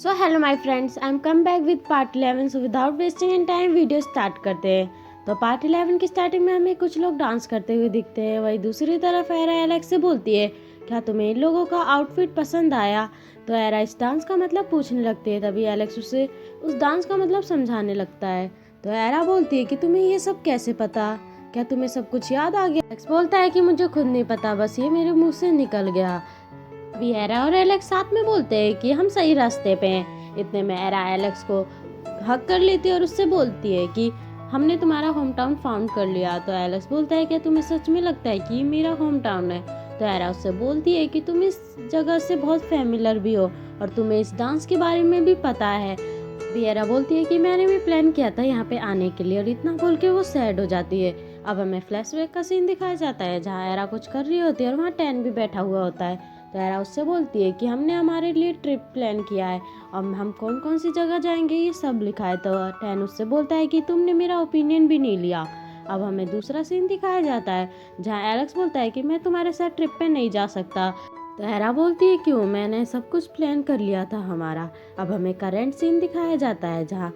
So hello my friends, I am come back with part 11। So without wasting any time video start करते हैं। तो part 11 की starting में हमें कुछ लोग डांस करते हुए दिखते हैं। वही दूसरी तरफ एरा एलेक्स से बोलती है, क्या तुम्हें इन लोगों का आउटफिट पसंद आया? तो एरा इस डांस का मतलब पूछने लगती है। तभी एलेक्स उसे उस डांस का मतलब समझाने लगता है। तो एरा बोलती है कि तुम्हें ये सब कैसे पता? क्या तुम्हें सब कुछ याद आ गया? एलेक्स बोलता है कि मुझे खुद नहीं पता, बस ये मेरे मुंह से निकल गया। अभी एरा और एलेक्स साथ में बोलते हैं कि हम सही रास्ते पे हैं। इतने में एरा एलेक्स को हक कर लेती है और उससे बोलती है कि हमने तुम्हारा होम टाउन फाउंड कर लिया। तो एलेक्स बोलता है कि तुम्हें सच में लगता है कि ये मेरा होम टाउन है? तो एरा उससे बोलती है कि तुम इस जगह से बहुत फैमिलियर भी हो और तुम्हें इस डांस के बारे में भी पता है। अभी एरा बोलती है कि मैंने भी प्लान किया था यहाँ पे आने के लिए, और इतना बोल के वो सैड हो जाती है। अब हमें फ्लैशबैक का सीन दिखाया जाता है जहाँ एरा कुछ कर रही होती है और वहाँ टैन भी बैठा हुआ होता है। तो एरा उससे बोलती है कि हमने हमारे लिए ट्रिप प्लान किया है और हम कौन कौन सी जगह जाएंगे ये सब लिखा है। तो टैन उससे बोलता है कि तुमने मेरा ओपिनियन भी नहीं लिया। अब हमें दूसरा सीन दिखाया जाता है जहाँ एलेक्स बोलता है कि मैं तुम्हारे साथ ट्रिप पे नहीं जा सकता। तो एरा बोलती है क्यों, मैंने सब कुछ प्लान कर लिया था हमारा। अब हमें करंट सीन दिखाया जाता है जहाँ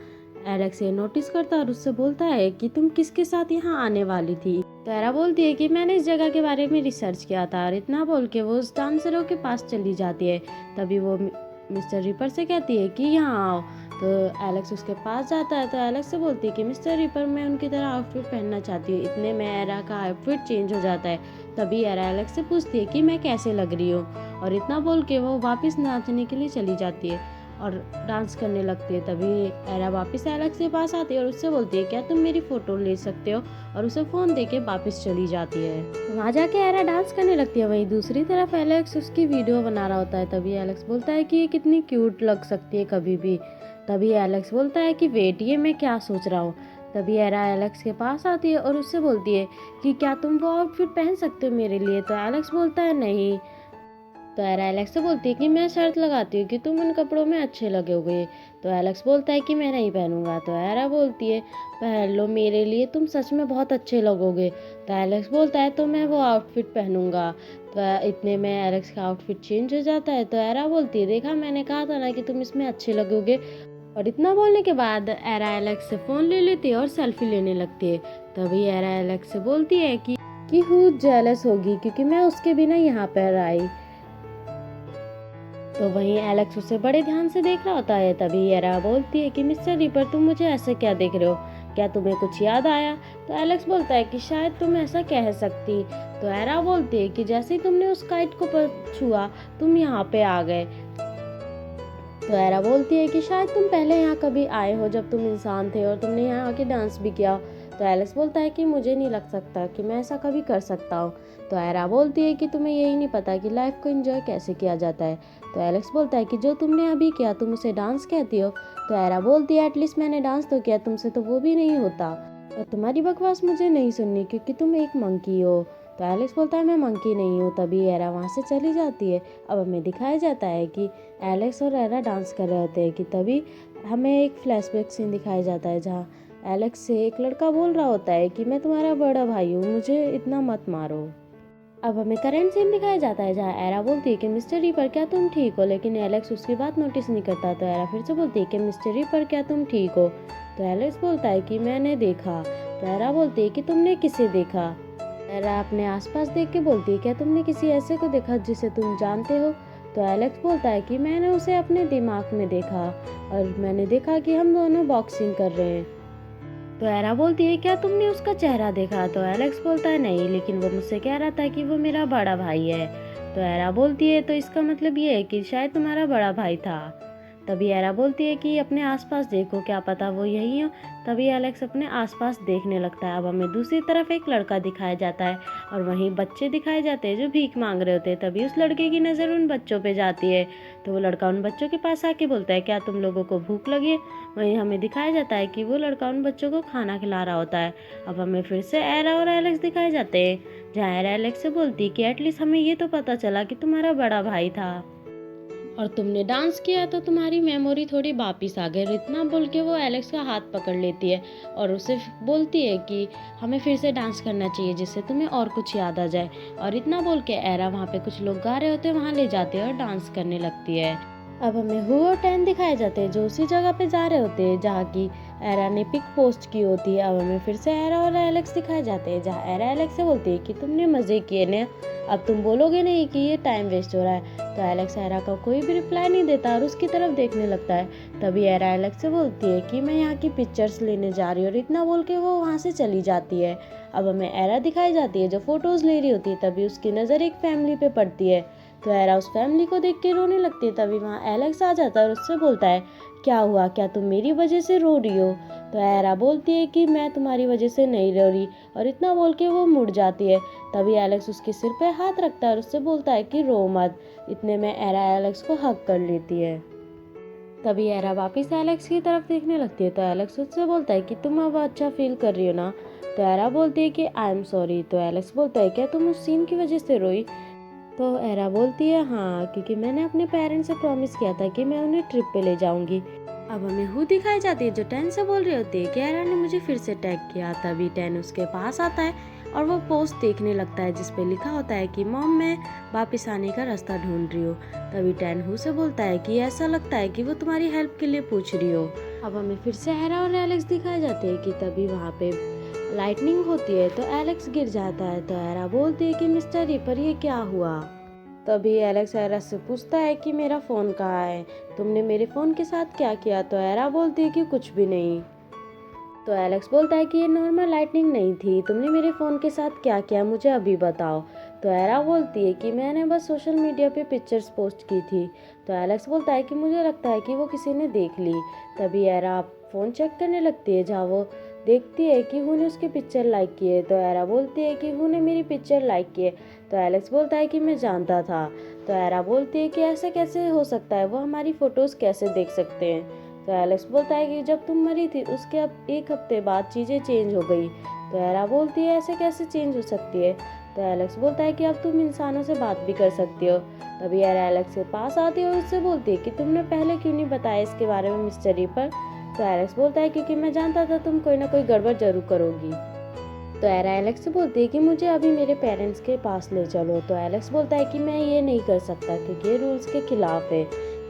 एलेक्स ये नोटिस करता है और उससे बोलता है कि तुम किसके साथ यहाँ आने वाली थी। तो एरा बोलती है कि मैंने इस जगह के बारे में रिसर्च किया था, और इतना बोल के वो उस डांसरों के पास चली जाती है। तभी वो मिस्टर रिपर से कहती है कि यहाँ आओ। तो एलेक्स उसके पास जाता है। तो एलेक्स से बोलती है कि मिस्टर रिपर, मैं उनकी तरह आउटफिट पहनना चाहती हूँ। इतने में एरा का आउटफिट चेंज हो जाता है। तभी एरा एलेक्स से पूछती है कि मैं कैसे लग रही हूँ, और इतना बोल के वो वापस नाचने के लिए चली जाती है और डांस करने लगती है। तभी एरा वापस एलेक्स के पास आती है और उससे बोलती है क्या तुम मेरी फ़ोटो ले सकते हो, और उसे फ़ोन देके वापस चली जाती है। वहाँ जाके एरा डांस करने लगती है। वहीं दूसरी तरफ एलेक्स उसकी वीडियो बना रहा होता है। तभी एलेक्स बोलता है कि ये कितनी क्यूट लग सकती है कभी भी। तभी एलेक्स बोलता है कि वेट, ये मैं क्या सोच रहा हूँ। तभी एरा एलेक्स के पास आती है और उससे बोलती है कि क्या तुम वो आउटफिट पहन सकते हो मेरे लिए। तो एलेक्स बोलता है नहीं। तो एरा एलेक्स से बोलती है कि मैं शर्त लगाती हूँ कि तुम उन कपड़ों में अच्छे लगोगे। तो एलेक्स बोलता है कि मैं नहीं पहनूंगा। तो एरा बोलती है पहन लो मेरे लिए, तुम सच में बहुत अच्छे लगोगे। तो एलेक्स बोलता है तो मैं वो आउटफिट पहनूंगा। तो इतने में एलेक्स का आउटफिट चेंज हो जाता है। तो एरा बोलती है देखा, मैंने कहा था ना कि तुम इसमें अच्छे लगोगे। और इतना बोलने के बाद एरा एलेक्स से फ़ोन ले लेती है और सेल्फी लेने लगती है। तभी एरा एलेक्स से बोलती है कि हूँ जेलस होगी क्योंकि मैं उसके बिना यहाँ पर आई। तो वहीं एलेक्स उसे बड़े ध्यान से देख रहा होता है। तभी एरा बोलती है कि मिस्टर रिपर, तुम मुझे ऐसे क्या देख रहे हो, क्या तुम्हें कुछ याद आया? तो एलेक्स बोलता है कि शायद तुम ऐसा कह सकती। तो एरा बोलती है कि जैसे ही तुमने उस काइट को छुआ तुम यहाँ पे आ गए। तो एरा बोलती है कि शायद तुम पहले यहाँ कभी आए हो जब तुम इंसान थे और तुमने यहाँ आके डांस भी किया। तो एलेक्स बोलता है कि मुझे नहीं लग सकता कि मैं ऐसा कभी कर सकता हूँ। तो एरा बोलती है कि तुम्हें यही नहीं पता कि लाइफ को एंजॉय कैसे किया जाता है। तो एलेक्स बोलता है कि जो तुमने अभी किया तुम उसे डांस कहती हो। तो एरा बोलती है एटलीस्ट मैंने डांस तो किया, तुमसे तो वो भी नहीं होता, और तुम्हारी बकवास मुझे नहीं सुननी क्योंकि तुम एक मंकी हो। तो एलेक्स बोलता है मैं मंकी नहीं हूँ। तभी एरा वहाँ से चली जाती है। अब हमें दिखाया जाता है कि एलेक्स और एरा डांस कर रहे होते हैं कि तभी हमें एक फ्लैशबैक सीन दिखाया जाता है जहाँ एलेक्स से एक लड़का बोल रहा होता है कि मैं तुम्हारा बड़ा भाई हूँ, मुझे इतना मत मारो। अब हमें करंट सीन दिखाया जाता है जहाँ एरा बोलती है कि मिस्टर रीपर क्या तुम ठीक हो, लेकिन एलेक्स उसकी बात नोटिस नहीं करता। तो एरा फिर से बोलती है कि मिस्टर रीपर क्या तुम ठीक हो। तो एलेक्स बोलता है कि मैंने देखा। तो एरा बोलती है कि तुमने किसे देखा? एरा अपने आसपास देख के बोलती है क्या तुमने किसी ऐसे को देखा जिसे तुम जानते हो? तो एलेक्स बोलता है कि मैंने उसे अपने दिमाग में देखा और मैंने देखा कि हम दोनों बॉक्सिंग कर रहे हैं। तो एरा बोलती है क्या तुमने उसका चेहरा देखा? तो एलेक्स बोलता है नहीं, लेकिन वो मुझसे कह रहा था कि वो मेरा बड़ा भाई है। तो एरा बोलती है तो इसका मतलब ये है कि शायद तुम्हारा बड़ा भाई था। तभी एरा बोलती है कि अपने आसपास देखो, क्या पता वो यही हो। तभी एलेक्स अपने आसपास देखने लगता है। अब हमें दूसरी तरफ एक लड़का दिखाया जाता है और वहीं बच्चे दिखाए जाते हैं जो भीख मांग रहे होते हैं। तभी उस लड़के की नज़र उन बच्चों पे जाती है। तो वो लड़का उन बच्चों के पास आके बोलता है क्या तुम लोगों को भूख लगी है? वहीं हमें दिखाया जाता है कि वो लड़का उन बच्चों को खाना खिला रहा होता है। अब हमें फिर से एरा और एलेक्स दिखाए जाते हैं जहाँ एरा एलेक्स से बोलती है कि एटलीस्ट हमें ये तो पता चला कि तुम्हारा बड़ा भाई था और तुमने डांस किया तो तुम्हारी मेमोरी थोड़ी वापिस आ गई। इतना बोल के वो एलेक्स का हाथ पकड़ लेती है और उसे बोलती है कि हमें फिर से डांस करना चाहिए जिससे तुम्हें और कुछ याद आ जाए। और इतना बोल के एरा वहाँ पे कुछ लोग गा रहे होते हैं वहाँ ले जाते हैं और डांस करने लगती है। अब हमें हु और टैन दिखाए जाते हैं जो उसी जगह पे जा रहे होते हैं जहाँ की एरा ने पिक पोस्ट की होती है। अब हमें फिर से एरा और एलेक्स दिखाए जाते हैं जहाँ एरा एलेक्स से बोलती है कि तुमने मजे किए ने, अब तुम बोलोगे नहीं कि ये टाइम वेस्ट हो रहा है। तो एलेक्स एरा का कोई भी रिप्लाई नहीं देता और उसकी तरफ देखने लगता है। तभी एरा एलेक्स से बोलती है कि मैं यहाँ की पिक्चर्स लेने जा रही हूँ, और इतना बोल के वो वहाँ से चली जाती है। अब हमें एरा दिखाई जाती है जो फोटोज ले रही होती है। तभी उसकी नज़र एक फैमिली पे पड़ती है तो एरा उस फैमिली को देख के रोने लगती है। तभी वहाँ एलेक्स आ जाता है और उससे बोलता है क्या हुआ, क्या तुम मेरी वजह से रो रही हो। तो एरा बोलती है कि मैं तुम्हारी वजह से नहीं रो रही, और इतना बोल के वो मुड़ जाती है। तभी एलेक्स उसके सिर पे हाथ रखता है और उससे बोलता है कि रो मत। इतने में एरा एलेक्स को हग कर लेती है। तभी एरा वापिस एलेक्स की तरफ देखने लगती है तो एलेक्स उससे बोलता है कि तुम अब अच्छा फील कर रही हो ना। तो एरा बोलती है कि आई एम सॉरी। तो एलेक्स बोलता है क्या तुम उस सीन की वजह से रोई। तो एरा बोलती है हाँ, क्योंकि मैंने अपने पेरेंट्स से प्रॉमिस किया था कि मैं उन्हें ट्रिप पे ले जाऊंगी। अब हमें हु दिखाई जाती है जो टैन से बोल रही होती है कि एरा ने मुझे फिर से टैग किया। तभी टैन उसके पास आता है और वो पोस्ट देखने लगता है जिसपे लिखा होता है कि मॉम मैं वापस आने का रास्ता ढूंढ रही हूँ। तभी टैन हु से बोलता है कि ऐसा लगता है कि वो तुम्हारी हेल्प के लिए पूछ रही हो। अब हमें फिर से एरा और एलेक्स दिखाए जाते हैं कि तभी वहाँ पे लाइटनिंग होती है तो एलेक्स गिर जाता है। तो एरा बोलती है कि मिस्टर रीपर ये क्या हुआ। तभी एलेक्स एरा से पूछता है कि मेरा फ़ोन कहाँ है, तुमने मेरे फ़ोन के साथ क्या किया। तो एरा बोलती है कि कुछ भी नहीं। तो एलेक्स बोलता है कि ये नॉर्मल लाइटनिंग नहीं थी, तुमने मेरे फ़ोन के साथ क्या किया मुझे अभी बताओ। तो एरा बोलती है कि मैंने बस सोशल मीडिया पे पिक्चर्स पोस्ट की थी। तो एलेक्स बोलता है कि मुझे लगता है कि वो किसी ने देख ली। तभी एरा फ़ोन चेक करने लगती है जहाँ वो देखती है कि हु ने उसकी पिक्चर लाइक की है। तो एरा बोलती है कि हु ने मेरी पिक्चर लाइक की है। तो एलेक्स बोलता है कि मैं जानता था। तो एरा बोलती है कि ऐसा कैसे हो सकता है, वो हमारी फ़ोटोज़ कैसे देख सकते हैं। तो एलेक्स बोलता है कि जब तुम मरी थी उसके अब एक हफ्ते बाद चीज़ें चेंज हो गई। तो एरा बोलती है ऐसे कैसे चेंज हो सकती है। तो एलेक्स बोलता है कि अब तुम इंसानों से बात भी कर सकती हो। तभी एरा एलेक्स के पास आती है और उससे बोलती है कि तुमने पहले क्यों नहीं बताया इसके बारे में मिस्टर रीपर। तो एलेक्स बोलता है क्योंकि मैं जानता था तुम कोई ना कोई गड़बड़ जरूर करोगी। तो एरा एलेक्स से बोलती है कि मुझे अभी मेरे पेरेंट्स के पास ले चलो। तो एलेक्स बोलता है कि मैं ये नहीं कर सकता क्योंकि ये रूल्स के खिलाफ है।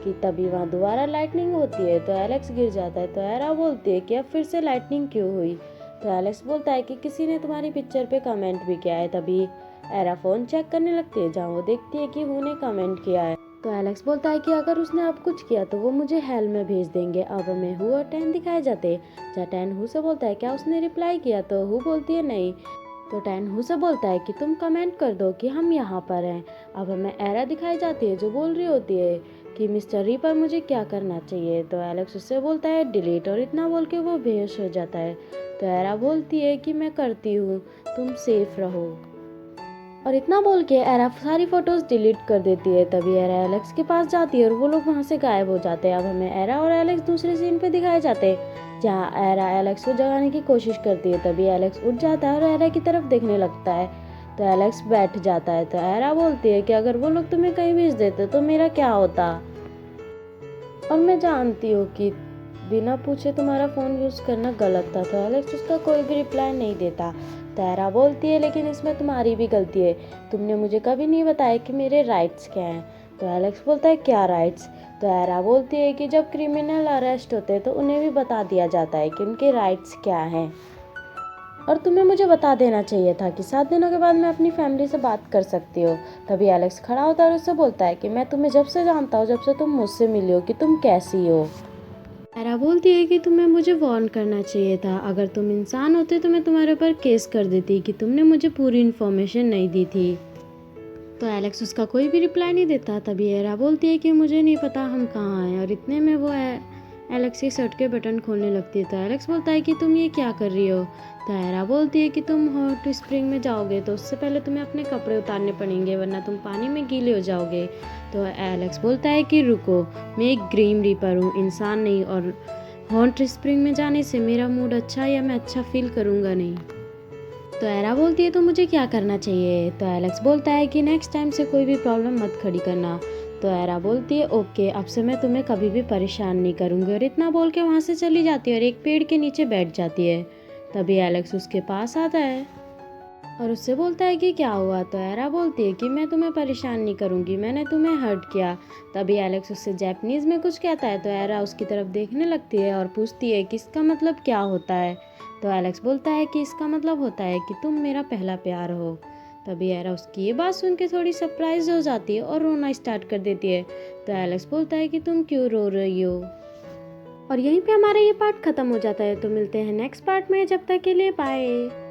कि तभी वहाँ दोबारा लाइटनिंग होती है तो एलेक्स गिर जाता है। तो एरा बोलती है कि अब फिर से लाइटनिंग क्यों हुई। तो एलेक्स बोलता है कि किसी ने तुम्हारी पिक्चर पे कमेंट भी किया है। तभी एरा फ़ोन चेक करने लगती है जहाँ वो देखती है कि हु ने कमेंट किया है। तो एलेक्स बोलता है कि अगर उसने अब कुछ किया तो वो मुझे हेल में भेज देंगे। अब हमें हु और टैन दिखाए जाते हैं जहाँ टैन हु से बोलता है क्या उसने रिप्लाई किया। तो हु बोलती है नहीं। तो टैन हु से बोलता है कि तुम कमेंट कर दो कि हम यहाँ पर हैं। अब हमें एरा दिखाई जाती है जो बोल रही होती है कि मिस्टर रीपर मुझे क्या करना चाहिए। तो एलेक्स उससे बोलता है डिलीट, और इतना बोल के वो बेहोश हो जाता है। तो एरा बोलती है कि मैं करती हूँ, तुम सेफ रहो, और इतना बोल के एरा सारी फोटोज डिलीट कर देती है। तभी एरा एलेक्स के पास जाती है और वो लोग वहाँ से गायब हो जाते हैं। अब हमें एरा और एलेक्स दूसरे सीन पे दिखाए जाते हैं जहाँ एरा एलेक्स को जगाने की कोशिश करती है। तभी एलेक्स उठ जाता है और एरा की तरफ देखने लगता है। तो एलेक्स बैठ जाता है। तो एरा बोलती है कि अगर वो लोग तुम्हें कहीं भेज देते तो मेरा क्या होता, और मैं जानती हूँ कि बिना पूछे तुम्हारा फ़ोन यूज़ करना गलत था। तो एलेक्स उसका कोई भी रिप्लाई नहीं देता। तो एरा बोलती है लेकिन इसमें तुम्हारी भी गलती है, तुमने मुझे कभी नहीं बताया कि मेरे राइट्स क्या हैं। तो एलेक्स बोलता है क्या राइट्स। तो एरा बोलती है कि जब क्रिमिनल अरेस्ट होते हैं तो उन्हें भी बता दिया जाता है कि उनके राइट्स क्या हैं, और तुम्हें मुझे बता देना चाहिए था कि 7 दिनों के बाद मैं अपनी फैमिली से बात कर सकती हो। तभी एलेक्स खड़ा होता है और उससे बोलता है कि मैं तुम्हें जब से जानता हूँ, जब से तुम मुझसे मिली हो, कि तुम कैसी हो। एरा बोलती है कि तुम्हें मुझे वार्न करना चाहिए था, अगर तुम इंसान होते तो मैं तुम्हारे ऊपर केस कर देती कि तुमने मुझे पूरी इन्फॉर्मेशन नहीं दी थी। तो एलेक्स उसका कोई भी रिप्लाई नहीं देता। तभी एरा बोलती है कि मुझे नहीं पता हम कहाँ हैं, और इतने में वो एलेक्स के शर्ट के बटन खोलने लगती है। तो एलेक्स बोलता है कि तुम ये क्या कर रही हो। तो एरा बोलती है कि तुम हॉट स्प्रिंग में जाओगे तो उससे पहले तुम्हें अपने कपड़े उतारने पड़ेंगे वरना तुम पानी में गीले हो जाओगे। तो एलेक्स बोलता है कि रुको, मैं एक ग्रीम रीपर हूँ, इंसान नहीं, और हॉट स्प्रिंग में जाने से मेरा मूड अच्छा या मैं अच्छा फील करूँगा नहीं। तो एरा बोलती है तो मुझे क्या करना चाहिए। तो एलेक्स बोलता है कि नेक्स्ट टाइम से कोई भी प्रॉब्लम मत खड़ी करना। तो एरा बोलती है ओके, अब से मैं तुम्हें कभी भी परेशान नहीं करूँगी, और इतना बोल के वहाँ से चली जाती है और एक पेड़ के नीचे बैठ जाती है। तभी एलेक्स उसके पास आता है। और उससे बोलता है कि क्या हुआ। तो एरा बोलती है कि मैं तुम्हें परेशान नहीं करूँगी, मैंने तुम्हें हर्ट किया। तभी एलेक्स उससे जापानीज़ में कुछ कहता है। तो एरा उसकी तरफ देखने लगती है और पूछती है कि इसका मतलब क्या होता है। तो एलेक्स बोलता है कि इसका मतलब होता है कि तुम मेरा पहला प्यार हो। तभी एरा उसकी ये बात सुन के थोड़ी सरप्राइज हो जाती है और रोना स्टार्ट कर देती है। तो एलेक्स बोलता है कि तुम क्यों रो रही हो। और यहीं पे हमारा ये पार्ट ख़त्म हो जाता है। तो मिलते हैं नेक्स्ट पार्ट में, जब तक के लिए बाय।